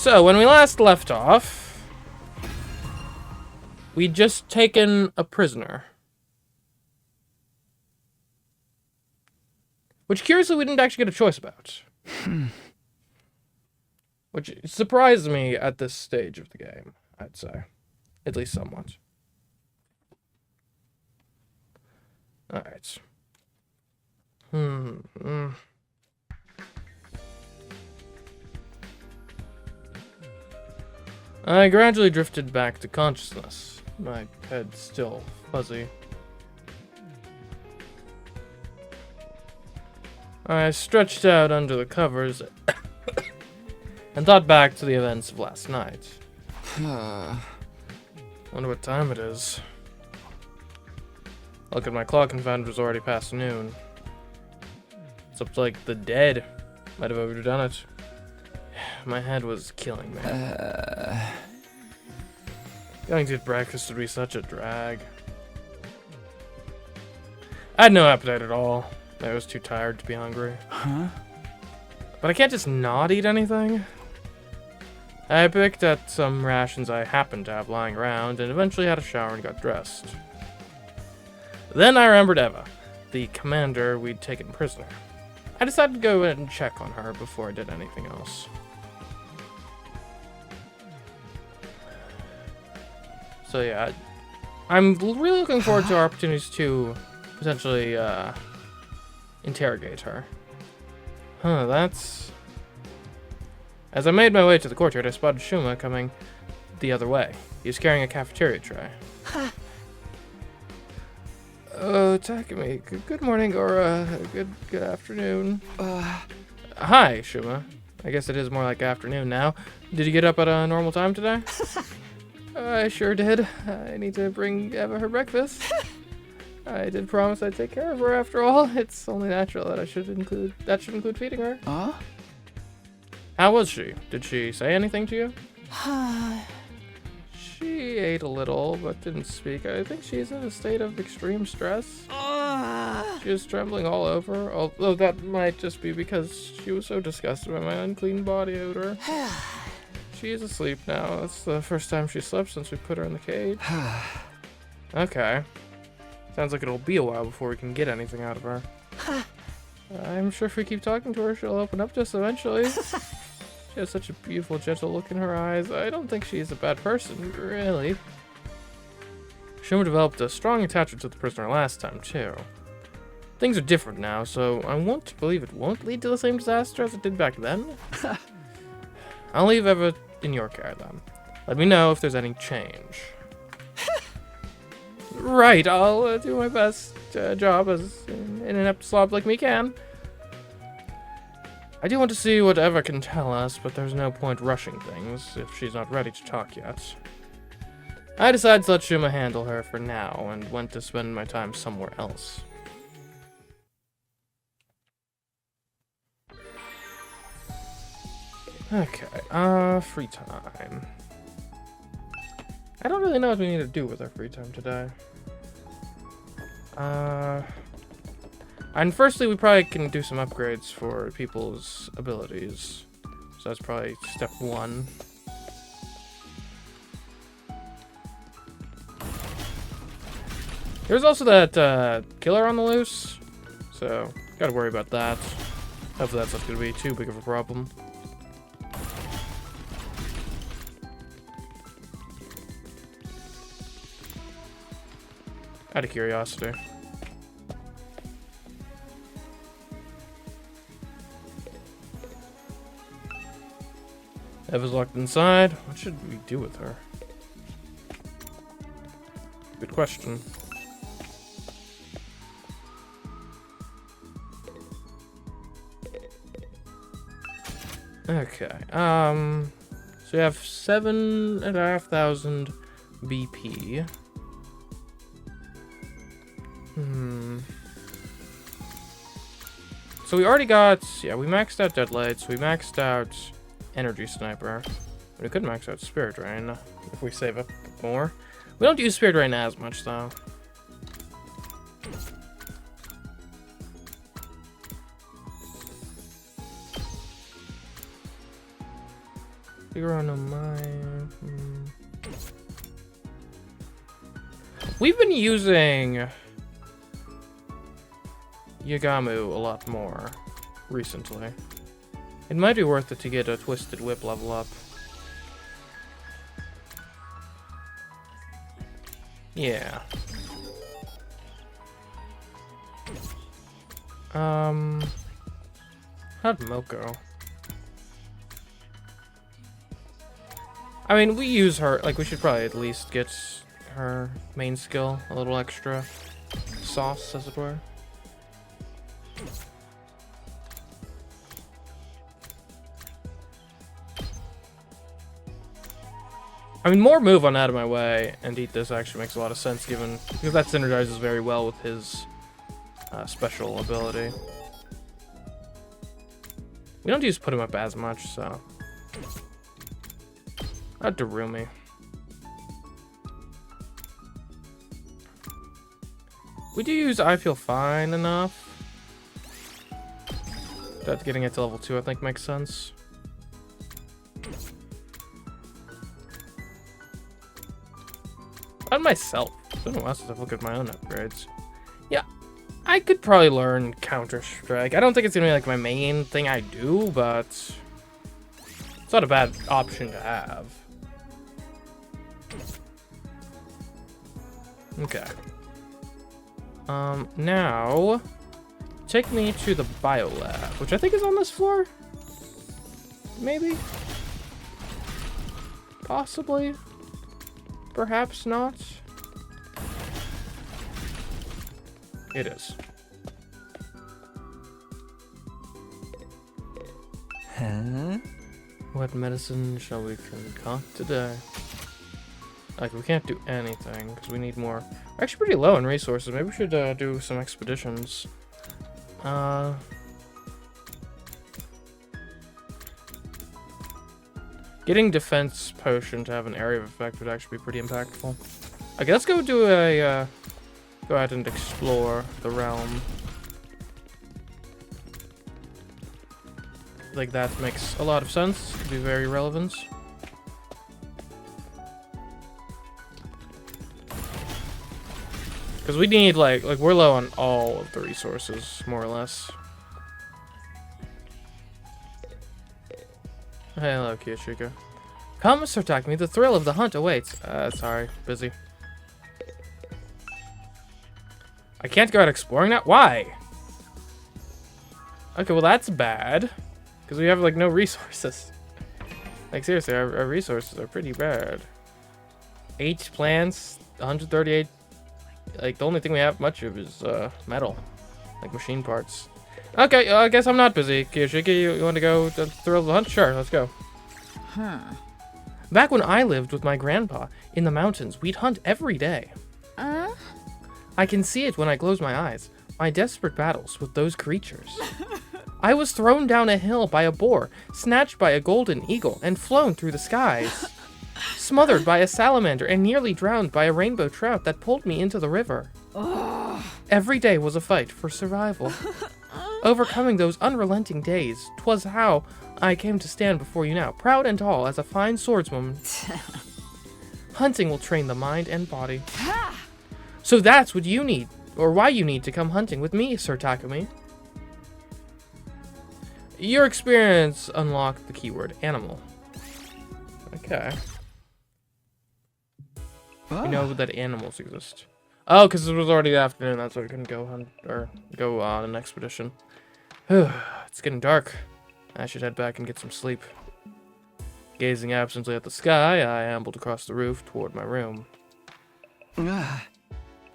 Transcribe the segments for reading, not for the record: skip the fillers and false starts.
So, when we last left off, we'd just taken a prisoner. Which, curiously, we didn't actually get a choice about. Which surprised me at this stage of the game, I'd say. At least somewhat. Alright. I gradually drifted back to consciousness, my head still fuzzy. I stretched out under the covers and thought back to the events of last night. Wonder what time it is. Look at my clock and found it was already past noon. It's up to like the dead. Might have overdone it. My head was killing me. Going to get breakfast would be such a drag. I had no appetite at all. I was too tired to be hungry. But I can't just not eat anything. I picked at some rations I happened to have lying around and eventually had a shower and got dressed. Then I remembered Eva, the commander we'd taken prisoner. I decided to go in and check on her before I did anything else. So yeah, I'm really looking forward to our opportunities to potentially interrogate her. That's... As I made my way to the courtyard, I spotted Shuma coming the other way. He was carrying a cafeteria tray. Oh, Takumi, good morning or good afternoon. Hi, Shuma. I guess it is more like afternoon now. Did you get up at a normal time today? I sure did. I need to bring Eva her breakfast. I did promise I'd take care of her after all. It's only natural that should include feeding her. How was she? Did she say anything to you? She ate a little, but didn't speak. I think she's in a state of extreme stress. She was trembling all over, although that might just be because she was so disgusted by my unclean body odor. She is asleep now. That's the first time she slept since we put her in the cage. Okay. Sounds like it'll be a while before we can get anything out of her. I'm sure if we keep talking to her, she'll open up just eventually. She has such a beautiful, gentle look in her eyes. I don't think she's a bad person, really. Shuma developed a strong attachment to the prisoner last time, too. Things are different now, so I want to believe it won't lead to the same disaster as it did back then. I'll leave Eva in your care, then. Let me know if there's any change. Right, I'll do my best job as an inept slob like me can. I do want to see what Eva can tell us, but there's no point rushing things if she's not ready to talk yet. I decided to let Shuma handle her for now and went to spend my time somewhere else. Okay, free time. I don't really know what we need to do with our free time today. And firstly, we probably can do some upgrades for people's abilities. So that's probably step one. There's also that killer on the loose, so gotta worry about that. Hopefully that's not gonna be too big of a problem. Out of curiosity. Eva's locked inside. What should we do with her? Good question. Okay. So we have 7,500 BP. So we already got, yeah, we maxed out Deadlights, we maxed out Energy Sniper. We could max out Spirit Drain if we save up more. We don't use Spirit Drain as much though. Figure out no mine. We've been using Yagamu a lot more recently. It might be worth it to get a Twisted Whip level up. Yeah. How'd Milk go? I mean, we use her, like, we should probably at least get her main skill a little extra sauce, as it were. I mean, more move on out of my way and eat this actually makes a lot of sense, given because that synergizes very well with his special ability. We don't use put him up as much, so Darumi. We do use I Feel Fine enough. That getting it to level 2, I think, makes sense. On myself. It's been a while since I've looked at my own upgrades. Yeah, I could probably learn Counter-Strike. I don't think it's gonna be like my main thing I do, but it's not a bad option to have. Okay. Now take me to the bio lab, which I think is on this floor. Maybe. Possibly. Perhaps not. It is. Huh? What medicine shall we concoct today? Like, we can't do anything because we need more. We're actually pretty low in resources. Maybe we should do some expeditions. Getting defense potion to have an area of effect would actually be pretty impactful. Okay, let's go do a go ahead and explore the realm. Like, that makes a lot of sense. Could be very relevant. Because we need, like we're low on all of the resources, more or less. Hello, Kyoshiko. Come, Sir Takumi, the thrill of the hunt awaits. Sorry, busy. I can't go out exploring now? Why? Okay, well that's bad. Because we have, like, no resources. Like, seriously, our resources are pretty bad. 8 plants, 138. Like, the only thing we have much of is metal. Like, machine parts. Okay, I guess I'm not busy. Kyoshiki, you want to go to the thrill of the hunt? Sure, let's go. Huh. Back when I lived with my grandpa in the mountains, we'd hunt every day. I can see it when I close my eyes. My desperate battles with those creatures. I was thrown down a hill by a boar, snatched by a golden eagle, and flown through the skies. Smothered by a salamander and nearly drowned by a rainbow trout that pulled me into the river. Every day was a fight for survival. Overcoming those unrelenting days, 'twas how I came to stand before you now, proud and tall as a fine swordswoman. Hunting will train the mind and body. So that's what you need, or why you need to come hunting with me, Sir Takumi. Your experience unlocked the keyword animal. Okay. You know that animals exist. Oh, because it was already the afternoon, that's why we couldn't go hunt or go on an expedition. It's getting dark. I should head back and get some sleep. Gazing absently at the sky, I ambled across the roof toward my room.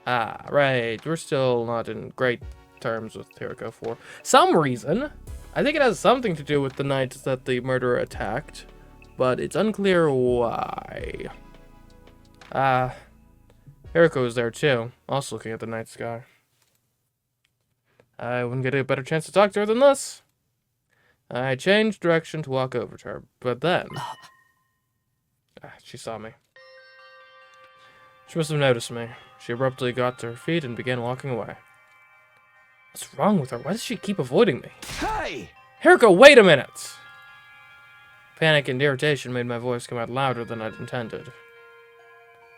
Ah, right. We're still not in great terms with Hiroko for some reason. I think it has something to do with the night that the murderer attacked, but it's unclear why. Hiroko was there too, also looking at the night sky. I wouldn't get a better chance to talk to her than this. I changed direction to walk over to her, but then she saw me. She must have noticed me. She abruptly got to her feet and began walking away. What's wrong with her? Why does she keep avoiding me? Hey! Hiroko, wait a minute! Panic and irritation made my voice come out louder than I'd intended.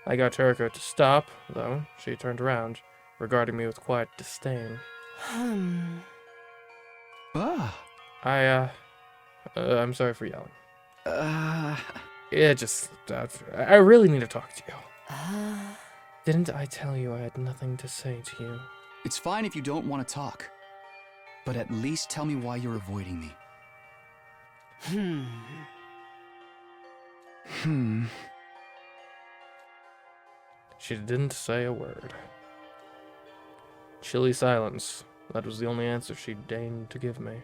I got Turiko to stop, though. She turned around, regarding me with quiet disdain. I'm sorry for yelling. It just slipped out. I really need to talk to you. Didn't I tell you I had nothing to say to you? It's fine if you don't want to talk. But at least tell me why you're avoiding me. She didn't say a word. Chilly silence. That was the only answer she deigned to give me.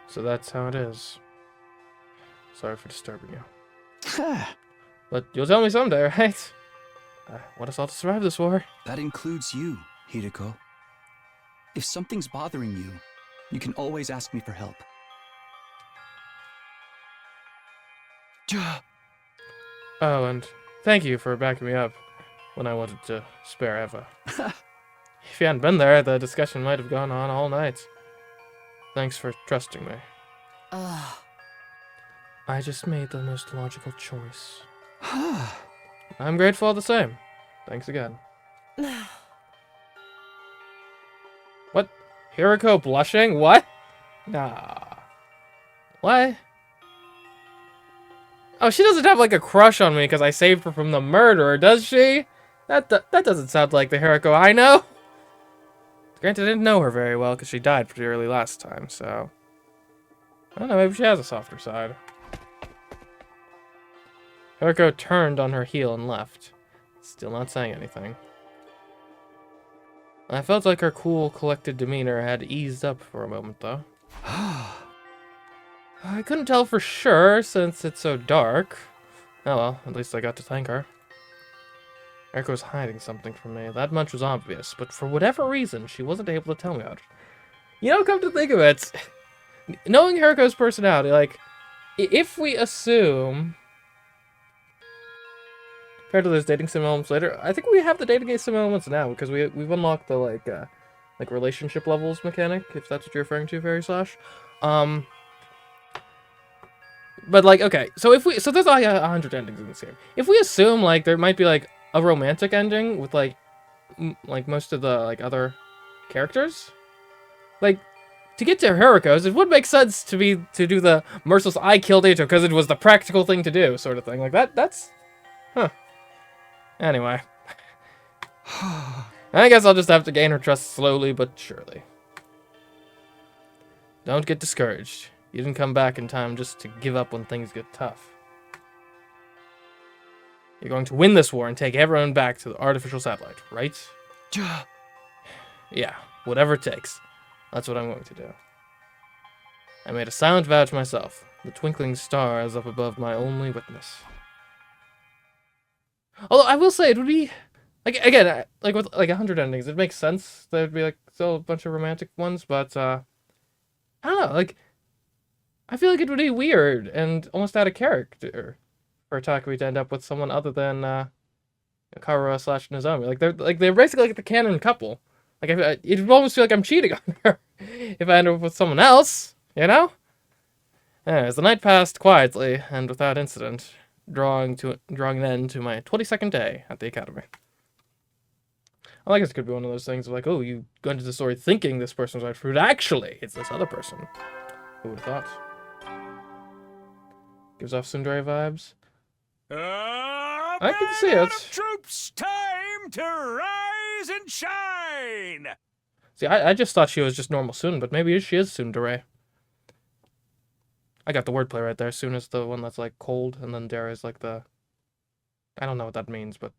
So that's how it is. Sorry for disturbing you. But you'll tell me someday, right? Want us all to survive this war. That includes you, Hideko. If something's bothering you, you can always ask me for help. Oh, and thank you for backing me up when I wanted to spare Eva. If you hadn't been there, the discussion might have gone on all night. Thanks for trusting me. I just made the most logical choice. I'm grateful all the same. Thanks again. What? Hiriko blushing? What? Nah. What? Oh, she doesn't have like a crush on me because I saved her from the murderer, does she? That doesn't sound like the Hiriko I know. Granted, I didn't know her very well because she died pretty early last time, so... I don't know, maybe she has a softer side. Hiriko turned on her heel and left, still not saying anything. I felt like her cool, collected demeanor had eased up for a moment, though. I couldn't tell for sure since it's so dark. Oh well, at least I got to thank her. Hiriko was hiding something from me. That much was obvious, but for whatever reason, she wasn't able to tell me about it. You know, come to think of it, knowing Hiriko's personality, like, if we assume... Compared to those dating sim elements later, I think we have the dating sim elements now, because we've unlocked the, like relationship levels mechanic, if that's what you're referring to, Fairy Slash. But, like, okay, so there's like 100 endings in this game. If we assume, like, there might be, like, a romantic ending with, like most of the, like, other characters, like, to get to Hiriko's, it would make sense to do the merciless I killed Ito because it was the practical thing to do, sort of thing. Like, that's... Huh. Anyway. I guess I'll just have to gain her trust slowly but surely. Don't get discouraged. You didn't come back in time just to give up when things get tough. You're going to win this war and take everyone back to the artificial satellite, right? Yeah, whatever it takes. That's what I'm going to do. I made a silent vow to myself. The twinkling star is up above my only witness. Although I will say it would be, like, again, like with like 100 endings, it makes sense. There would be like still a bunch of romantic ones, but I don't know. Like, I feel like it would be weird and almost out of character for Takumi to end up with someone other than Karura / Nozomi. Like they're basically like the canon couple. Like it would almost feel like I'm cheating on her if I end up with someone else. You know? As the night passed quietly and without incident, drawing an end to my 22nd day at the academy. I guess it could be one of those things of like, oh, you go into the story thinking this person's right fruit. Actually, it's this other person. Who would have thought? Gives off tsundere vibes. I can see it. Troops, time to rise and shine. See, I just thought she was just normal tsundere, but maybe she is tsundere. I got the wordplay right there. Tsune is the one that's like cold, and then dere is like the... I don't know what that means, but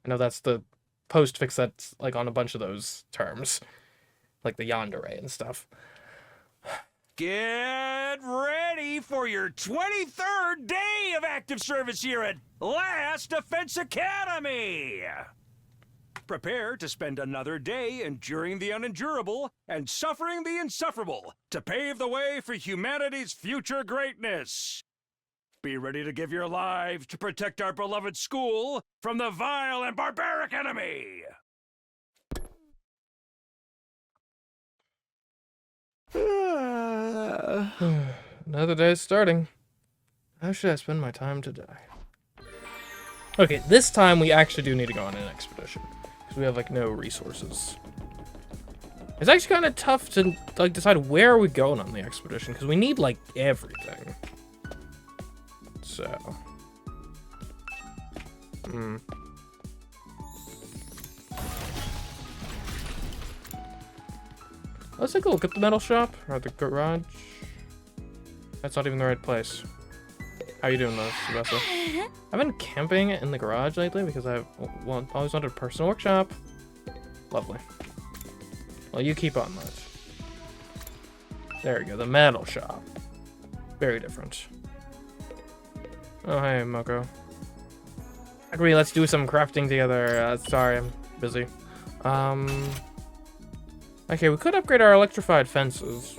I know that's the postfix that's like on a bunch of those terms. Like the yandere and stuff. Get ready for your 23rd day of active service here at Last Defense Academy! Prepare to spend another day enduring the unendurable and suffering the insufferable to pave the way for humanity's future greatness. Be ready to give your lives to protect our beloved school from the vile and barbaric enemy! Another day is starting. How should I spend my time today? Okay, this time we actually do need to go on an expedition. Because we have, like, no resources. It's actually kind of tough to, like, decide where are we going on the expedition. Because we need, like, everything. So. Let's take a look at the metal shop. Or the garage. That's not even the right place. How you doing, though, Sylvester? I've been camping in the garage lately because I've always wanted a personal workshop. Lovely. Well, you keep on that. There we go, the metal shop. Very different. Oh, hey, Moko. Agree, let's do some crafting together. Sorry, I'm busy. Okay, we could upgrade our electrified fences.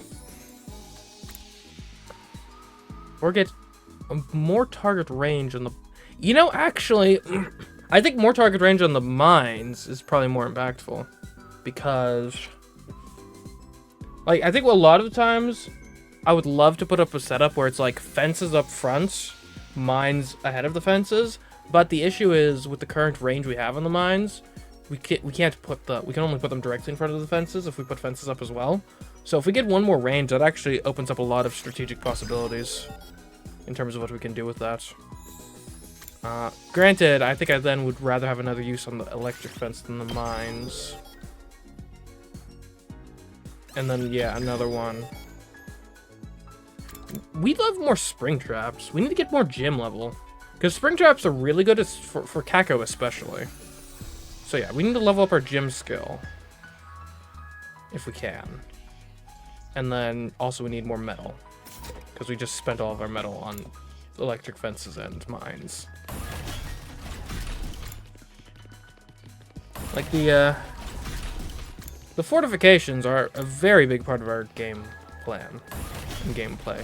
Or get more target range on the... You know, actually, I think more target range on the mines is probably more impactful. Because... Like, I think a lot of the times, I would love to put up a setup where it's like fences up front, mines ahead of the fences. But the issue is, with the current range we have on the mines, we can only put them directly in front of the fences if we put fences up as well. So if we get one more range, that actually opens up a lot of strategic possibilities in terms of what we can do with that. Granted, I think I then would rather have another use on the electric fence than the mines. And then, yeah, another one. We'd love more spring traps. We need to get more gym level. Because spring traps are really good for Kako especially. So yeah, we need to level up our gym skill. If we can. And then also we need more metal. Because we just spent all of our metal on electric fences and mines. Like the fortifications are a very big part of our game plan and gameplay.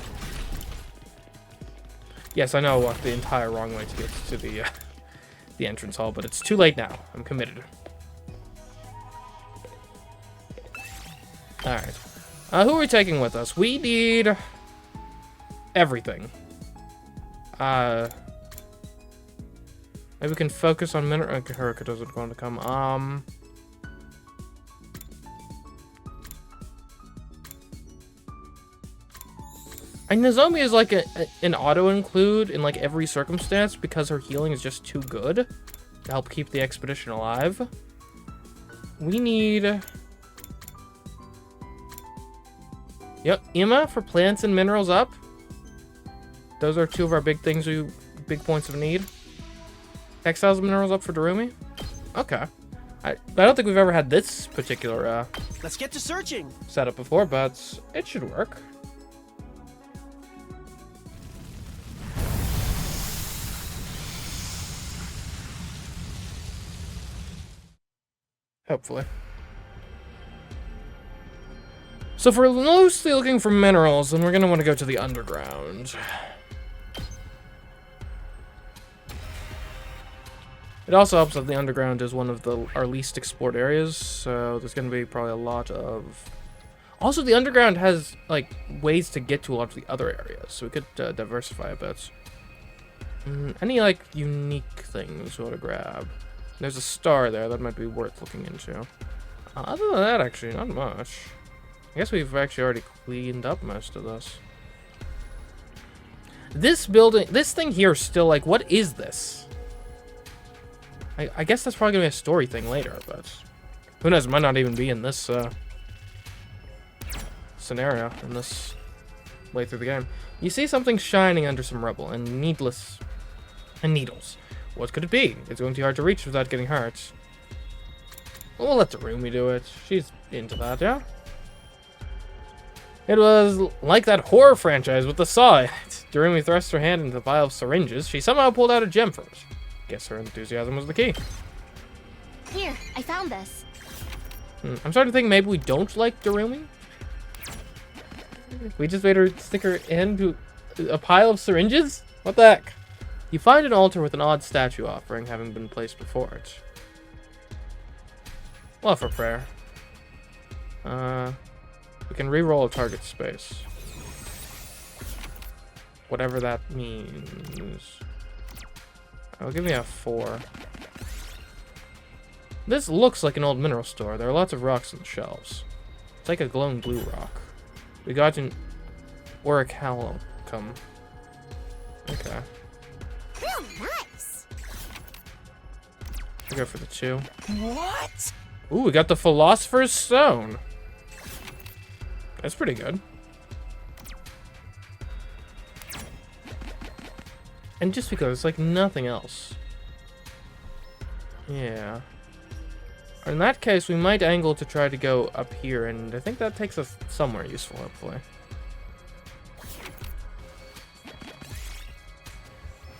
Yes, I know I walked the entire wrong way to get to the entrance hall, but it's too late now. I'm committed. Alright. Who are we taking with us? We need... everything. Maybe we can focus on mineral... Okay, Haruka doesn't want to come. And Nozomi is like an auto-include in like every circumstance because her healing is just too good to help keep the expedition alive. We need... Yep, Ima for plants and minerals up. Those are two of our big things, big points of need. Textiles and minerals up for Darumi. Okay. I don't think we've ever had this particular let's get to searching setup before, but it should work. Hopefully. So if we're mostly looking for minerals, then we're going to want to go to the underground. It also helps that the underground is one of our least explored areas, so there's going to be probably a lot of... Also, the underground has, like, ways to get to a lot of the other areas, so we could diversify a bit. Any, like, unique things we want to grab? There's a star there that might be worth looking into. Other than that, actually, not much. I guess we've actually already cleaned up most of this. This building, this thing here is still like, what is this? I guess that's probably gonna be a story thing later, but who knows? It might not even be in this scenario, in this way through the game. You see something shining under some rubble and needles. What could it be? It's going to be hard to reach without getting hurt. We'll let Darumi do it. She's into that, yeah? It was like that horror franchise with the saw in it. Darumi thrust her hand into the pile of syringes. She somehow pulled out a gem from it. Guess her enthusiasm was the key. Here, I found this. I'm starting to think maybe we don't like Darumi. We just made her stick her hand to a pile of syringes? What the heck? You find an altar with an odd statue offering having been placed before it. We'll offer prayer. We can re-roll a target space. whatever that means. Oh, give me a 4. This looks like an old mineral store. There are lots of rocks on the shelves. It's like a glowing blue rock. We got an orichalcum. Okay. Oh, nice. I'll go for the 2. What? Ooh, we got the Philosopher's Stone. That's pretty good. And just because it's like nothing else. Yeah. In that case, we might angle to try to go up here, and I think that takes us somewhere useful, hopefully.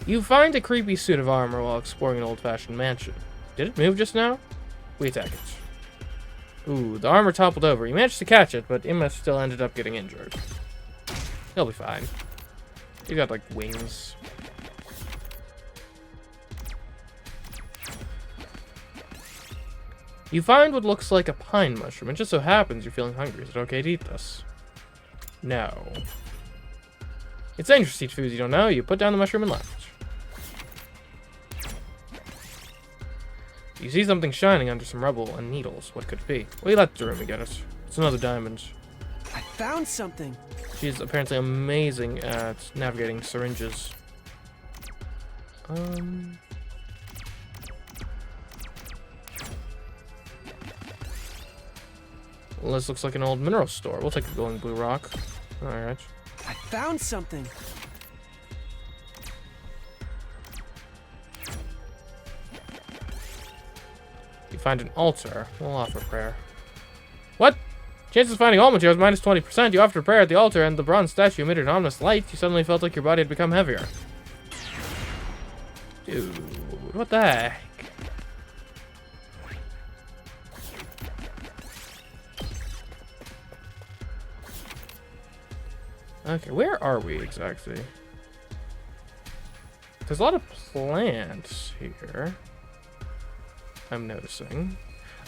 You find a creepy suit of armor while exploring an old-fashioned mansion. Did it move just now? We attack it. Ooh, the armor toppled over. You managed to catch it, but Imma still ended up getting injured. He'll be fine. You got, like, wings. You find what looks like a pine mushroom. It just so happens you're feeling hungry. Is it okay to eat this? No. It's dangerous to eat foods you don't know. You put down the mushroom and left. You see something shining under some rubble and needles. What could it be? Well, you let Durumi get it. It's another diamond. I found something. She's apparently amazing at navigating syringes. Well, this looks like an old mineral store. We'll take a glowing blue rock. Alright. I found something. You find an altar. We'll offer prayer. What? Chances of finding all materials minus 20%. You offered prayer at the altar and the bronze statue emitted an ominous light. You suddenly felt like your body had become heavier. Dude, what the heck? Okay, where are we exactly? There's a lot of plants here. I'm noticing.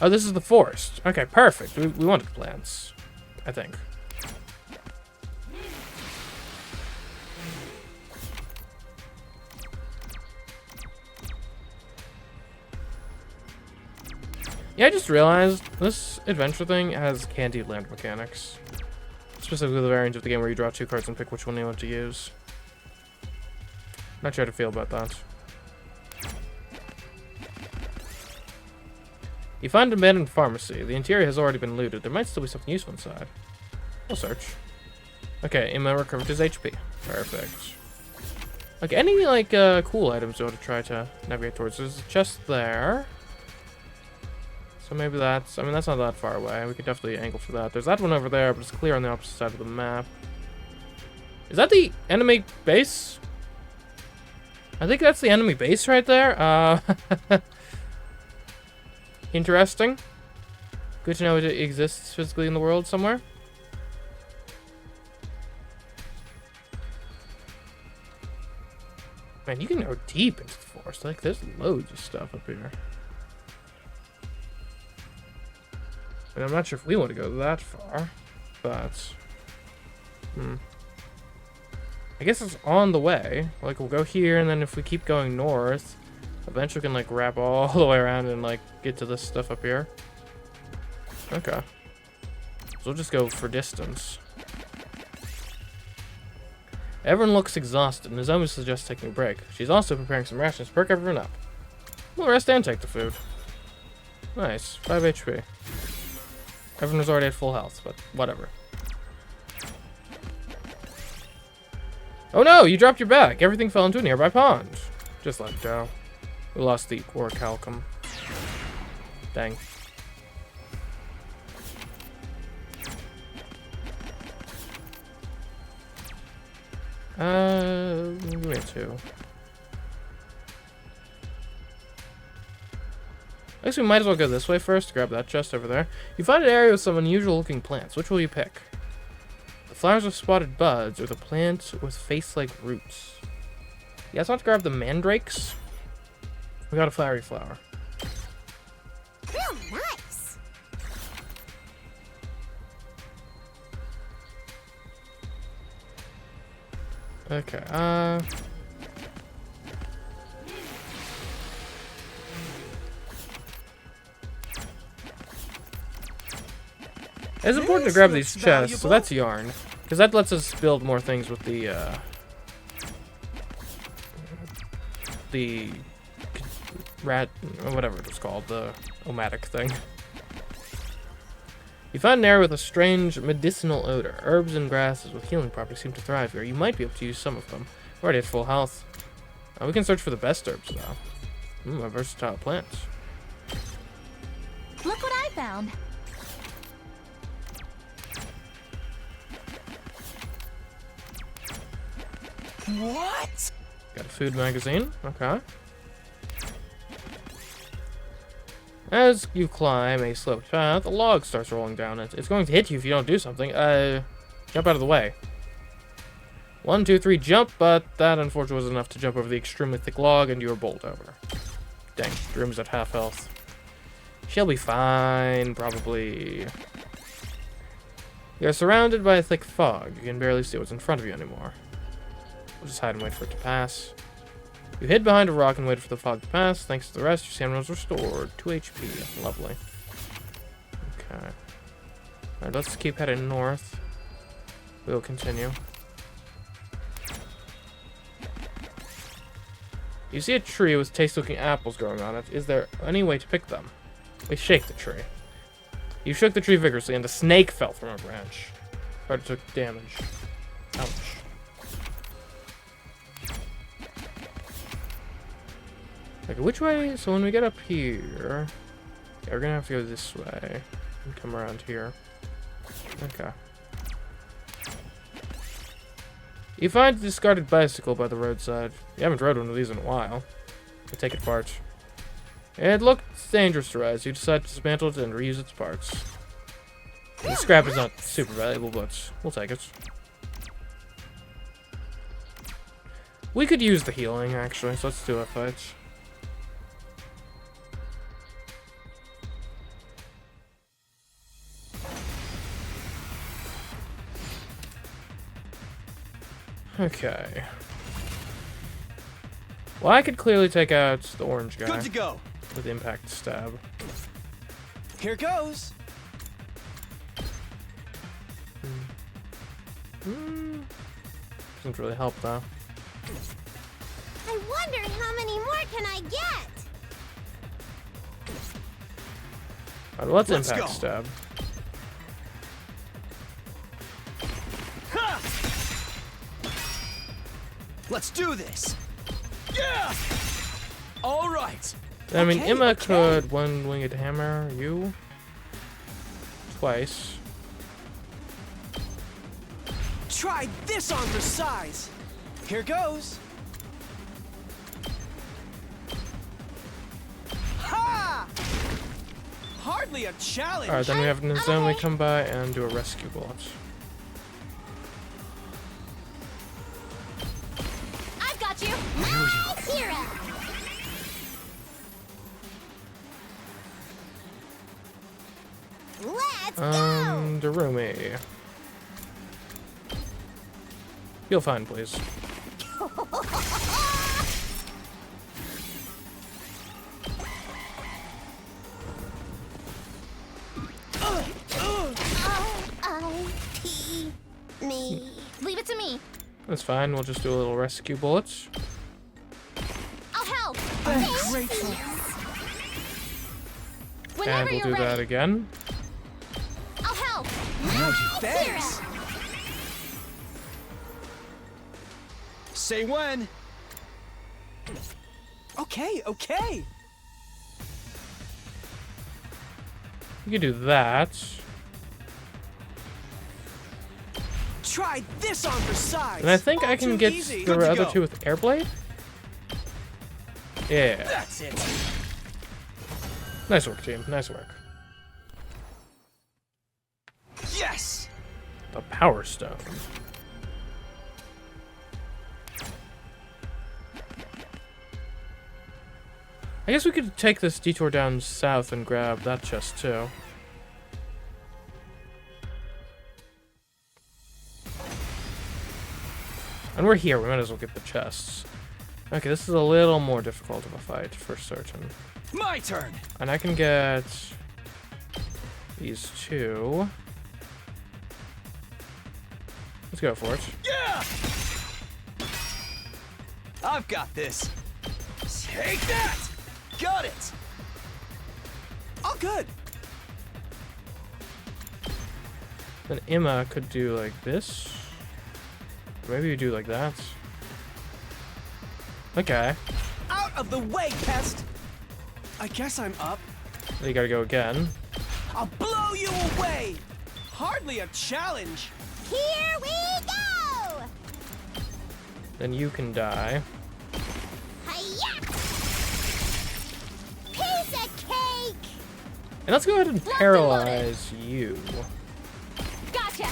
Oh, this is the forest. Okay, perfect. We wanted plants, I think. Yeah, I just realized this adventure thing has candied land mechanics. Specifically the variant of the game where you draw 2 cards and pick which one you want to use. Not sure how to feel about that. You find an abandoned pharmacy. The interior has already been looted. There might still be something useful inside. We'll search. Okay, Imma recovered his HP. Perfect. Like, any, like, cool items you want to try to navigate towards? There's a chest there. So maybe that's... I mean, that's not that far away. We could definitely angle for that. There's that one over there, but it's clear on the opposite side of the map. Is that the enemy base? I think that's the enemy base right there. Interesting. Good to know it exists physically in the world somewhere. Man, you can go deep into the forest. Like, there's loads of stuff up here. And I'm not sure if we want to go that far, but... I guess it's on the way. Like, we'll go here, and then if we keep going north, eventually we can, like, wrap all the way around and, like, get to this stuff up here. Okay. So we'll just go for distance. Everyone looks exhausted, and Nozomi suggests taking a break. She's also preparing some rations to perk everyone up. We'll rest and take the food. Nice. 5 HP. Everyone was already at full health, but whatever. Oh no, you dropped your bag. Everything fell into a nearby pond. Just let it go. We lost the orichalcum. Dang. Give me a 2. I guess we might as well go this way first to grab that chest over there. You find an area with some unusual looking plants. Which will you pick? The flowers with spotted buds or the plant with face-like roots? You guys want to grab the mandrakes? We got a flowery flower. Oh, nice. Okay, it's important to grab these This chests, looks so that's yarn. Because that lets us build more things with the rat, or whatever it was called, the omatic thing. You find an area with a strange medicinal odor. Herbs and grasses with healing properties seem to thrive here. You might be able to use some of them. We're already at full health. We can search for the best herbs, though. A versatile plant. Look what I found. What? Got a food magazine. Okay. As you climb a sloped path, a log starts rolling down it. It's going to hit you if you don't do something. Jump out of the way. 1, 2, 3, jump, but that unfortunately was enough to jump over the extremely thick log and you were bowled over. Dang, the room's at half health. She'll be fine, probably. You're surrounded by a thick fog. You can barely see what's in front of you anymore. We'll just hide and wait for it to pass. You hid behind a rock and waited for the fog to pass. Thanks to the rest, your stamina was restored. 2 HP. Lovely. Okay. Alright, let's keep heading north. We'll continue. You see a tree with tasty-looking apples growing on it. Is there any way to pick them? We shake the tree. You shook the tree vigorously, and a snake fell from a branch. But it took damage. Ouch. Okay, which way? So when we get up here... Yeah, we're gonna have to go this way. And come around here. Okay. You find a discarded bicycle by the roadside. You haven't rode one of these in a while. You take it apart. It looked dangerous to ride, so you decide to dismantle it and reuse its parts. The scrap is not super valuable, but we'll take it. We could use the healing, actually, so let's do a fight. Okay. Well, I could clearly take out the orange guy. Good to go. With impact stab. Here goes. Doesn't really help though. I wonder how many more can I get? Alright, let's Let's impact go. stab. Ha! Let's do this. Yeah. All right. I mean, Okay, Emma okay. could one-winged hammer you twice. Try this on for size. Here goes. Ha! Hardly a challenge. Alright, then we have Nizami come by and do a rescue bullet. I've got you. My hero! Let's go! Darumi. You'll find, please. R.I.P. me. Leave it to me. That's fine, we'll just do a little rescue bullet. I'll help. I'm grateful. Whenever And we'll you're do ready. that again. I'll help. Thanks. Say when. Okay, okay. You can do that. Try this on for size. And I think I All can too get easy. the Good to other go. two with Airblade. Yeah. That's it. Nice work, team. Nice work. Yes. The Power Stone. I guess we could take this detour down south and grab that chest too. And we're here, we might as well get the chests. Okay, this is a little more difficult of a fight, for certain. My turn. And I can get these two. Let's go for it. Yeah! I've got this. Take that! Got it! All good. Then Emma could do like this. Or maybe you do like that. Okay. Out of the way, pest! I guess I'm up. Then you gotta go again. I'll blow you away! Hardly a challenge. Here we go! Then you can die. Hiya! Piece of cake! And let's go ahead and paralyze you. Gotcha.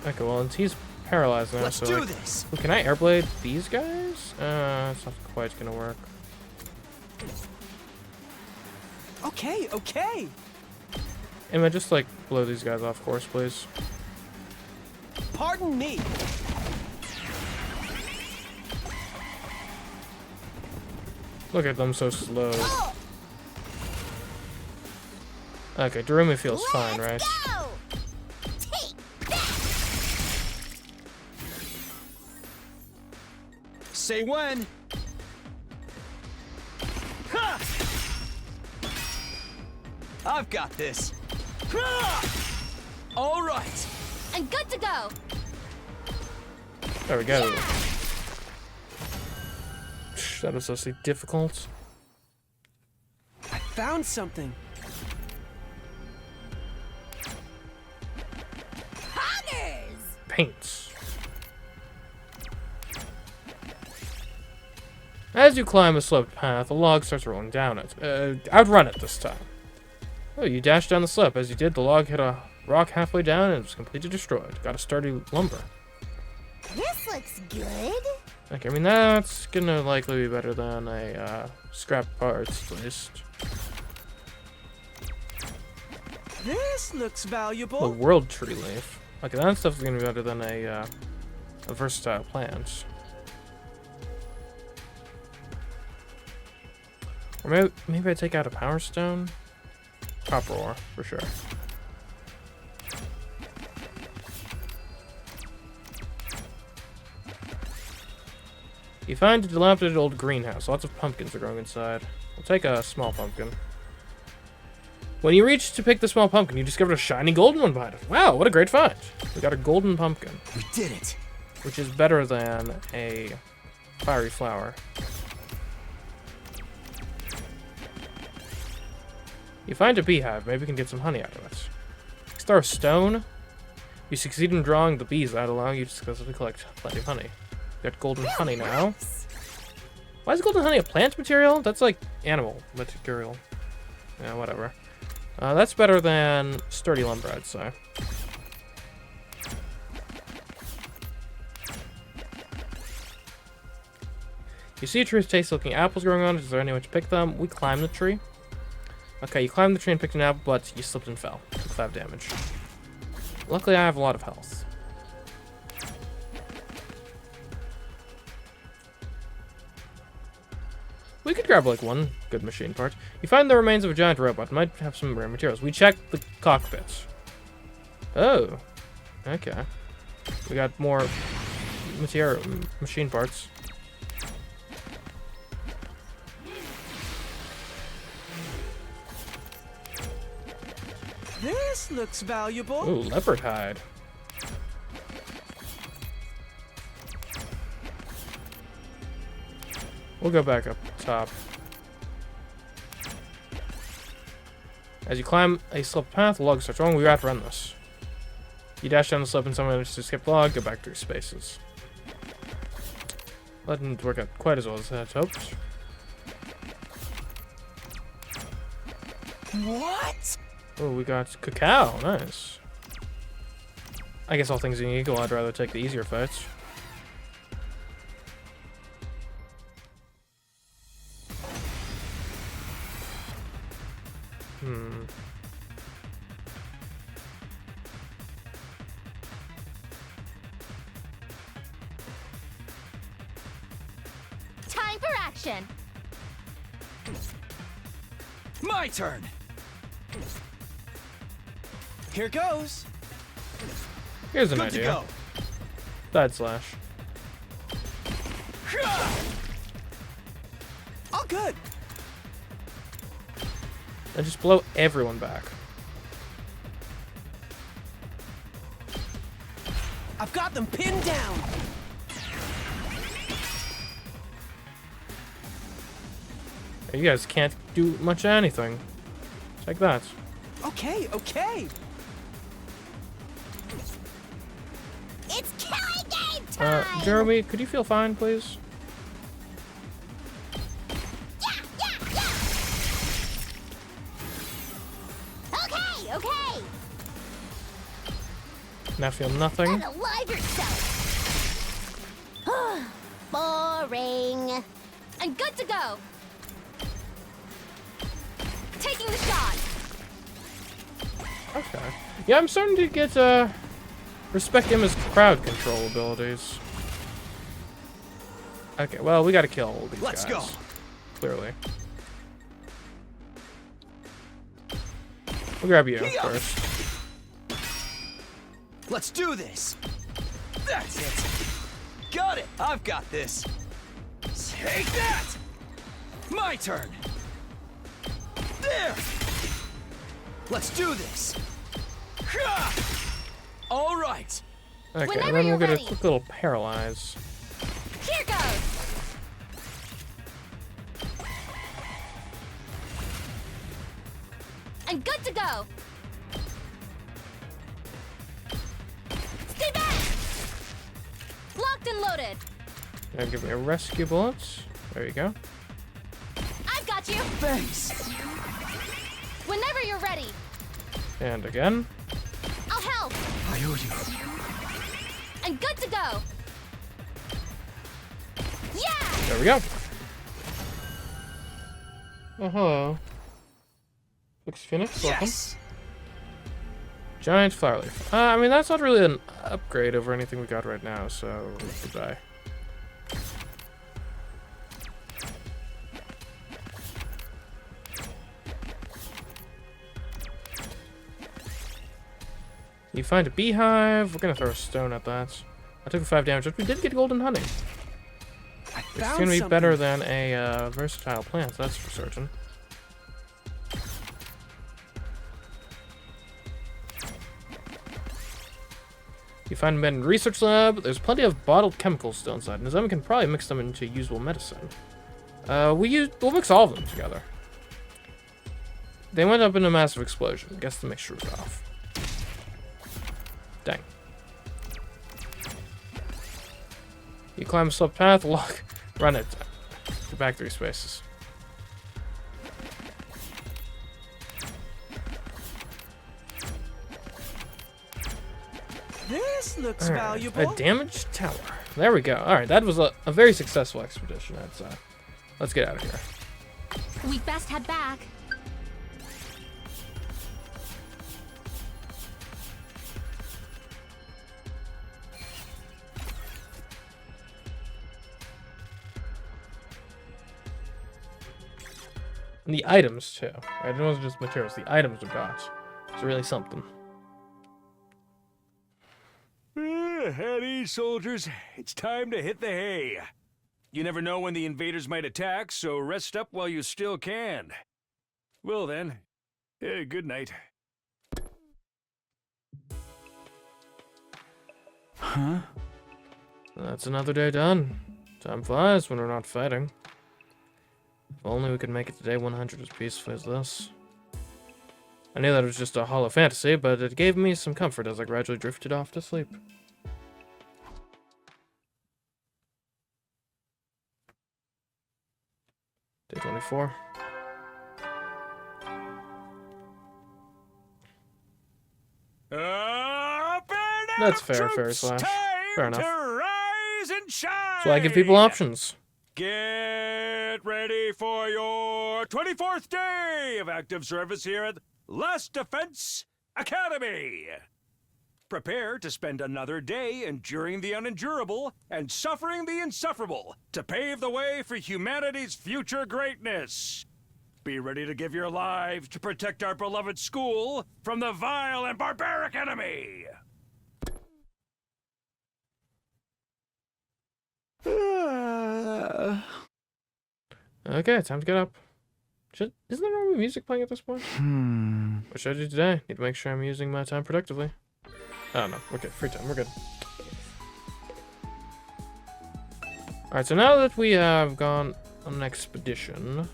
Okay, well, he's paralyzed now, Let's so do like, this. Ooh, can I airblade these guys? It's not quite gonna work. Okay, okay. Emma, just like blow these guys off course, please. Pardon me. Look at them so slow. Okay, Darumi feels fine, right? Let's go! Take that! Say when. Ha! I've got this. Ha! All right. I'm good to go. There we go. That was so difficult. I found something. Hunters! Paints. As you climb a sloped path, a log starts rolling down it. Outrun it this time. Oh, you dash down the slope. As you did, the log hit a rock halfway down and was completely destroyed. Got a sturdy lumber. This looks good. Okay, I mean, that's gonna likely be better than a scrap parts, at least. This looks The valuable. world tree leaf. Okay, that stuff's gonna be better than a versatile plant. Or maybe I take out a power stone? Copper ore, for sure. You find a dilapidated old greenhouse. Lots of pumpkins are growing inside. We'll take a small pumpkin. When you reach to pick the small pumpkin, you discovered a shiny golden one behind it. Wow, what a great find. We got a golden pumpkin, We did it. which is better than a fiery flower. You find a beehive. Maybe we can get some honey out of it. Star stone. You succeed in drawing the bees that allow you to successfully collect plenty of honey. You got golden honey now. Why is golden honey a plant material? That's like animal material. Yeah, whatever. That's better than sturdy lumber, I'd say. You see a tree with tasty-looking apples growing on it. Is there any way to pick them? We climb the tree. Okay, you climbed the tree and picked an apple, but you slipped and fell. Took 5 damage. Luckily, I have a lot of health. We could grab like one good machine part. You find the remains of a giant robot. Might have some rare materials. We checked the cockpit. Oh. Okay. We got more machine parts. This looks valuable. Ooh, leopard hide. We'll go back up top. As you climb a slope path, the log starts rolling. We have to run this. You dash down the slope and someone manages to skip the log, go back through spaces. That didn't work out quite as well as I had hoped. What? Oh, we got cacao. Nice. I guess all things being equal, I'd rather take the easier fights. action. My turn. Here goes. Here's an Good to idea. go. Side slash. All good. And just blow everyone back. I've got them pinned down. You guys can't do much of anything. It's like that. Okay, okay. It's killing game time! Jeremy, could you feel fine, please? Yeah! Okay, okay! Now feel nothing. Unalive yourself! Boring. I'm good to go. Taking the shot. Okay. Yeah, I'm starting to get, respect Emma's crowd control abilities. Okay, well, we gotta kill all these Let's guys. go. Clearly. We'll grab you Here. first. Let's do this. That's it. Got it. I've got this. Take that. My turn. There. Let's do this. Ha! All right. Okay, Whenever and then you're we'll get ready. a quick little paralyze. Here goes. I'm good to go. Stay back. Locked and loaded. Now give me a rescue bullet. There you go. I've got you. Thanks. Whenever you're ready. And again. I'll help. I owe you. I'm good to go. Yeah. There we go. Oh, hello. Looks Phoenix, welcome. Yes. Giant flower leaf. I mean, that's not really an upgrade over anything we got right now, so goodbye. You find a beehive. We're gonna throw a stone at that. I took 5 damage, but we did get golden honey. I It's found gonna be something. better than a versatile plant, that's for certain. You find them in the research lab. There's plenty of bottled chemicals still inside, and Zem can probably mix them into usable medicine. We'll mix all of them together. They went up in a massive explosion. I guess the mixture was off. Dang. You climb a slope path, lock, run it. Get back 3 spaces. This looks Alright, valuable. a damaged tower. There we go. Alright, that was a very successful expedition. Let's get out of here. We best head back. And the items, too. It wasn't just materials. The items we got. It's really something. At ease, soldiers. It's time to hit the hay. You never know when the invaders might attack, so rest up while you still can. Well then, good night. Huh? That's another day done. Time flies when we're not fighting. If only we could make it to day 100 as peacefully as this. I knew that it was just a hollow fantasy, but it gave me some comfort as I gradually drifted off to sleep. Day 24. Up and That's out, fair, fair troops. slash. Time Fair enough. to rise and shine. So I give people options. Get ready for your 24th day of active service here at Last Defense Academy. Prepare to spend another day enduring the unendurable and suffering the insufferable to pave the way for humanity's future greatness. Be ready to give your lives to protect our beloved school from the vile and barbaric enemy. Okay, time to get up. Isn't there normal music playing at this point? What should I do today? Need to make sure I'm using my time productively. Oh no, okay, free time, we're good. Alright, so now that we have gone on an expedition,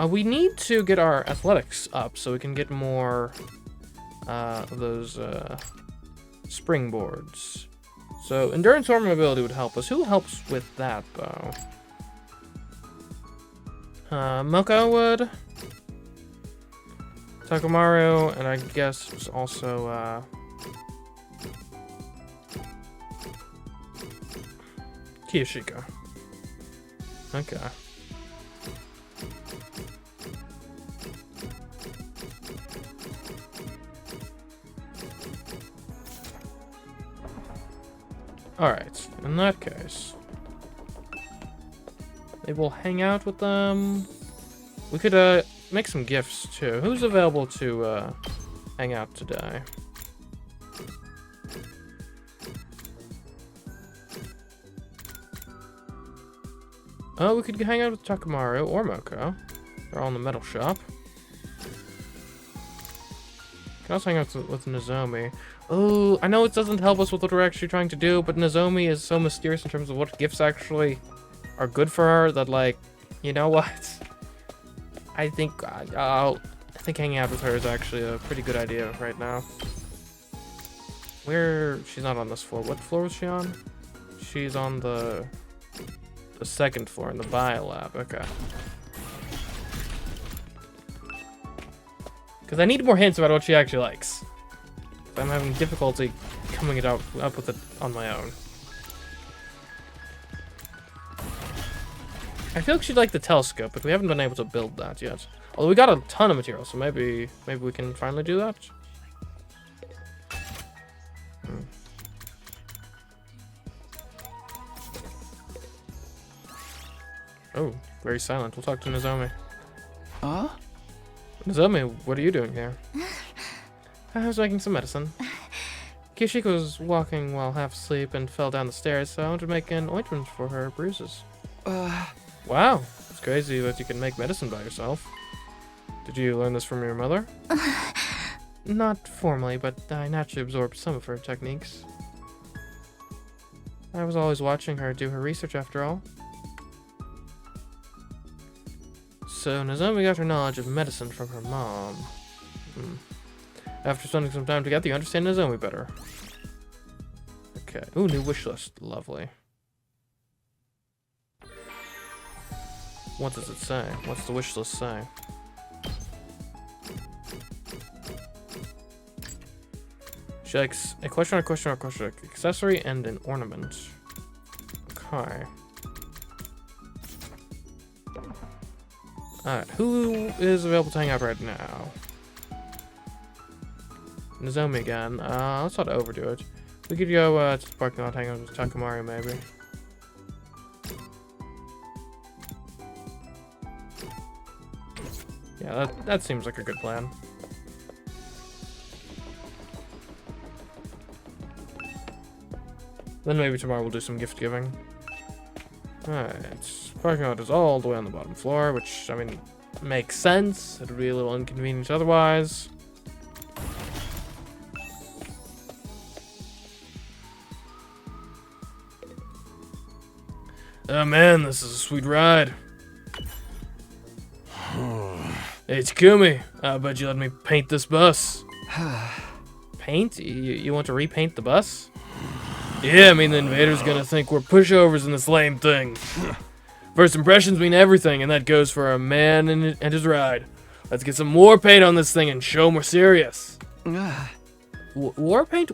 we need to get our athletics up so we can get more of those springboards. So endurance or mobility would help us. Who helps with that though? Moko would. Takamaru, and I guess also Kiyoshika. Okay. Alright, in that case, maybe we'll hang out with them. We could make some gifts too. Who's available to hang out today? Oh, we could hang out with Takamaru or Moko. They're all in the metal shop. Can also hang out with Nozomi. Oh, I know it doesn't help us with what we're actually trying to do, but Nozomi is so mysterious in terms of what gifts actually are good for her that, like, you know what? I think hanging out with her is actually a pretty good idea right now. She's not on this floor. What floor was she on? She's on the second floor in the bio lab. Okay. Because I need more hints about what she actually likes. I'm having difficulty coming up with it on my own. I feel like she'd like the telescope, but we haven't been able to build that yet. Although we got a ton of material, so maybe we can finally do that. Oh, very silent. We'll talk to Nozomi. Nozomi, what are you doing here? I was making some medicine. Kishiko was walking while half asleep and fell down the stairs, so I wanted to make an ointment for her bruises. Wow, it's crazy that you can make medicine by yourself. Did you learn this from your mother? Not formally, but I naturally absorbed some of her techniques. I was always watching her do her research after all. So Nozomi got her knowledge of medicine from her mom. After spending some time together, you understand Nozomi better. Okay. Ooh, new wish list. Lovely. What does it say? What's the wish list say? She likes a question mark, accessory, and an ornament. Okay. Alright, who is available to hang out right now? Nozomi again. Let's not overdo it. We could go to the parking lot, hang out with Takamaru maybe. Yeah, that seems like a good plan. Then maybe tomorrow we'll do some gift giving. Alright, parking lot is all the way on the bottom floor, which, I mean, makes sense. It would be a little inconvenient otherwise. Oh man, this is a sweet ride. Hey, Takumi, I bet you let me paint this bus. Paint? You want to repaint the bus? Yeah, I mean, the invader's gonna think we're pushovers in this lame thing. First impressions mean everything, and that goes for a man and his ride. Let's get some war paint on this thing and show we're serious. War paint?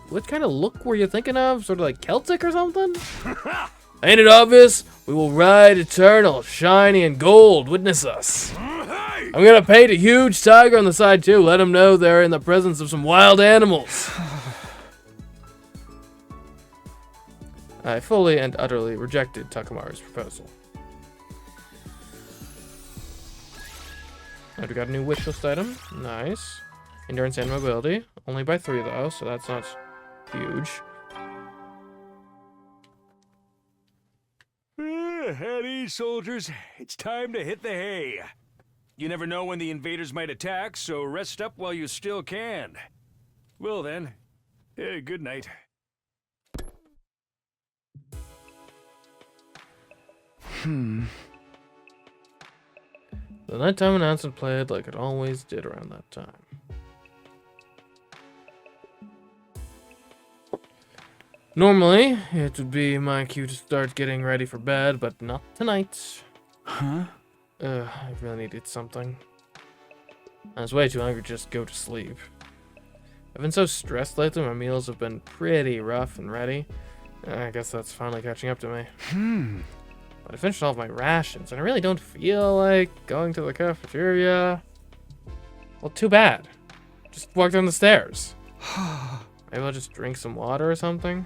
What kind of look were you thinking of? Sort of like Celtic or something? Ain't it obvious? We will ride eternal, shiny and gold. Witness us. I'm gonna paint a huge tiger on the side too. Let them know they're in the presence of some wild animals. I fully and utterly rejected Takamaru's proposal. And we got a new wish list item. Nice. Endurance and mobility. Only by 3 though, so that's not huge. At ease, soldiers. It's time to hit the hay. You never know when the invaders might attack, so rest up while you still can. Well then, good night. The nighttime announcement played like it always did around that time. Normally, it would be my cue to start getting ready for bed, but not tonight. Huh? I really needed something. I was way too hungry to just go to sleep. I've been so stressed lately, my meals have been pretty rough and ready. I guess that's finally catching up to me. But I finished all of my rations, and I really don't feel like going to the cafeteria. Well, too bad. Just walk down the stairs. Maybe I'll just drink some water or something.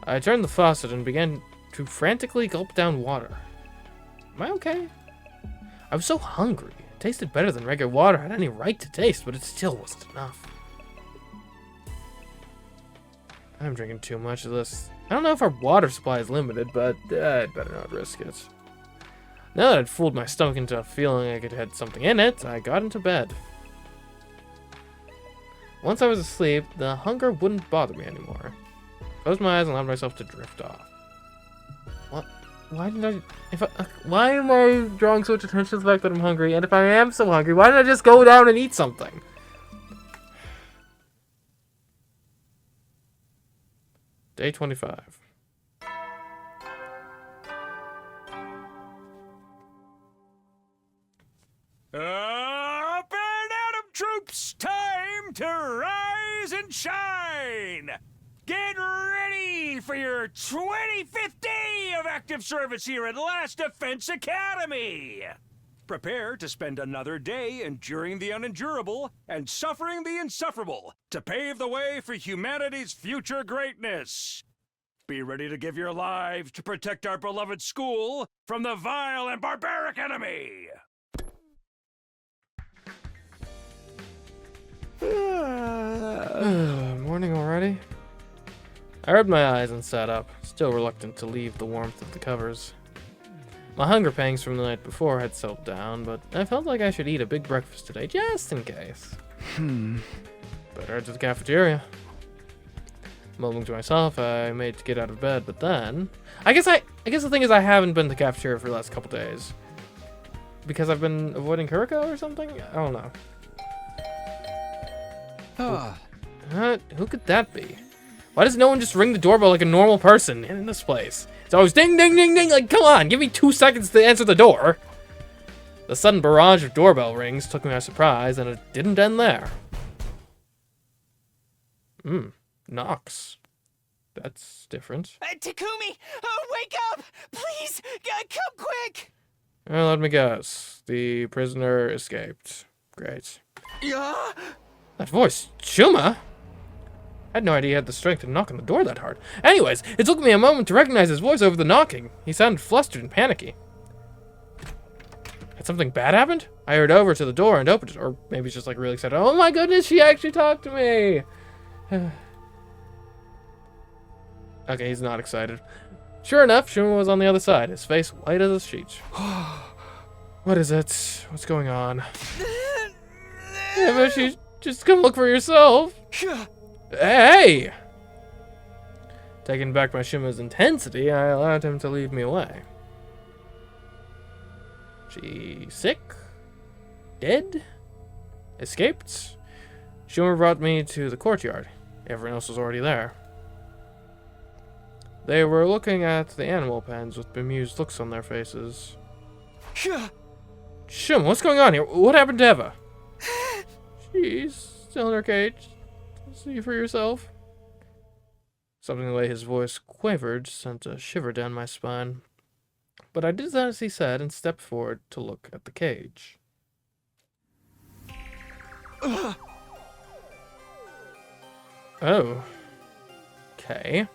I turned the faucet and began to frantically gulp down water. Am I okay? I was so hungry. It tasted better than regular water had any right to taste, but it still wasn't enough. I'm drinking too much of this. I don't know if our water supply is limited, but I'd better not risk it. Now that I'd fooled my stomach into feeling like it had something in it, I got into bed. Once I was asleep, the hunger wouldn't bother me anymore. Closed my eyes and allowed myself to drift off. What? Why am I drawing so much attention to the fact that I'm hungry? And if I am so hungry, why didn't I just go down and eat something? Day 25. Up and Atom troops, time to rise and shine! Get ready for your 25th day of active service here at Last Defense Academy! Prepare to spend another day enduring the unendurable and suffering the insufferable to pave the way for humanity's future greatness. Be ready to give your lives to protect our beloved school from the vile and barbaric enemy! Morning already? I rubbed my eyes and sat up, still reluctant to leave the warmth of the covers. My hunger pangs from the night before had settled down, but I felt like I should eat a big breakfast today, just in case. Better head to the cafeteria. Mumbling to myself, I made to get out of bed, but then... I guess the thing is I haven't been to the cafeteria for the last couple days. Because I've been avoiding Kuriko or something? I don't know. Who could that be? Why does no one just ring the doorbell like a normal person in this place? It's always ding, ding, ding, ding. Like, come on, give me 2 seconds to answer the door. The sudden barrage of doorbell rings took me by surprise, and it didn't end there. Knocks. That's different. Takumi! Wake up! Please! Come quick! Well, let me guess. The prisoner escaped. Great. Yeah? That voice, Chuma? I had no idea he had the strength to knock on the door that hard. Anyways, it took me a moment to recognize his voice over the knocking. He sounded flustered and panicky. Had something bad happened? I hurried over to the door and opened it, or maybe he's just like really excited. Oh my goodness, she actually talked to me! Okay, he's not excited. Sure enough, Shuma was on the other side, his face white as a sheet. What is it? What's going on? Yeah, but you just come look for yourself. Hey! Taken back by Shuma's intensity, I allowed him to lead me away. She sick? Dead? Escaped? Shuma brought me to the courtyard. Everyone else was already there. They were looking at the animal pens with bemused looks on their faces. Shuma, what's going on here? What happened to Eva? She's still in her cage. See for yourself. Something the way his voice quavered sent a shiver down my spine. But I did as he said and stepped forward to look at the cage. Oh. Okay.